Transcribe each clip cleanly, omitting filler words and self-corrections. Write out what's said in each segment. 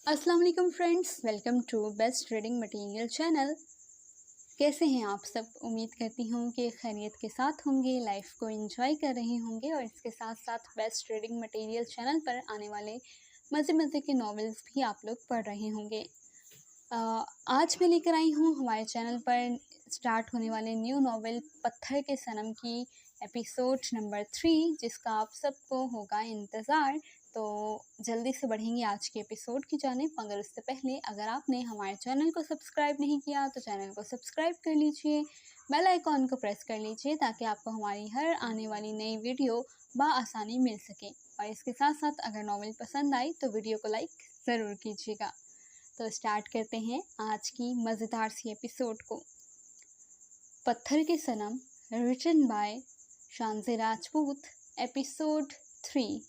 अस्सलाम वालेकुम friends, welcome to best reading material channel. कैसे हैं आप सब? उम्मीद करती हूँ कि खैरियत के साथ होंगे, लाइफ को एंजॉय कर रहे होंगे और इसके साथ साथ बेस्ट रीडिंग मटेरियल चैनल पर आने वाले मज़े मज़े के नॉवेल्स भी आप लोग पढ़ रहे होंगे। अ, आज मैं लेकर आई हूँ हमारे चैनल पर स्टार्ट होने वाले न्यू नॉवेल पत्थर के सनम की एपिसोड नंबर 3, जिसका आप सबको होगा इंतज़ार। तो जल्दी से बढ़ेंगे आज के एपिसोड की जानिब, मगर उससे पहले अगर आपने हमारे चैनल को सब्सक्राइब नहीं किया तो चैनल को सब्सक्राइब कर लीजिए, बेल आइकॉन को प्रेस कर लीजिए ताकि आपको हमारी हर आने वाली नई वीडियो बआसानी मिल सके। और इसके साथ साथ अगर नॉवेल पसंद आई तो वीडियो को लाइक ज़रूर कीजिएगा। तो स्टार्ट करते हैं आज की मज़ेदार सी एपिसोड को। पत्थर के सनम, रिटन बाय शांजे राजपूत, एपिसोड 3।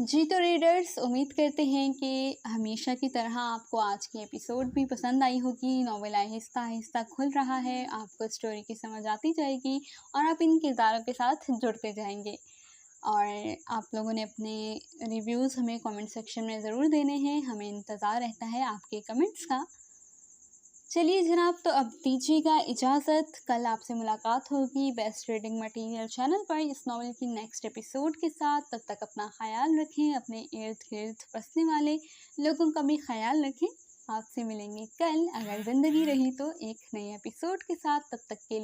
जी तो रीडर्स, उम्मीद करते हैं कि हमेशा की तरह आपको आज की एपिसोड भी पसंद आई होगी। नॉवेल आहिस्ता-आहिस्ता खुल रहा है, आपको स्टोरी की समझ आती जाएगी और आप इन किरदारों के साथ जुड़ते जाएँगे। और आप लोगों ने अपने रिव्यूज़ हमें कमेंट सेक्शन में ज़रूर देने हैं, हमें इंतज़ार रहता है आपके कमेंट्स का। चलिए जनाब, तो अब दीजिएगा इजाज़त। कल आपसे मुलाकात होगी बेस्ट रीडिंग मटीरियल चैनल पर इस नॉवल की नेक्स्ट एपिसोड के साथ। तब तक अपना ख़्याल रखें, अपने इर्द-गिर्द बसने वाले लोगों का भी ख़्याल रखें। आपसे मिलेंगे कल, अगर ज़िंदगी रही तो, एक नए एपिसोड के साथ। तब तक के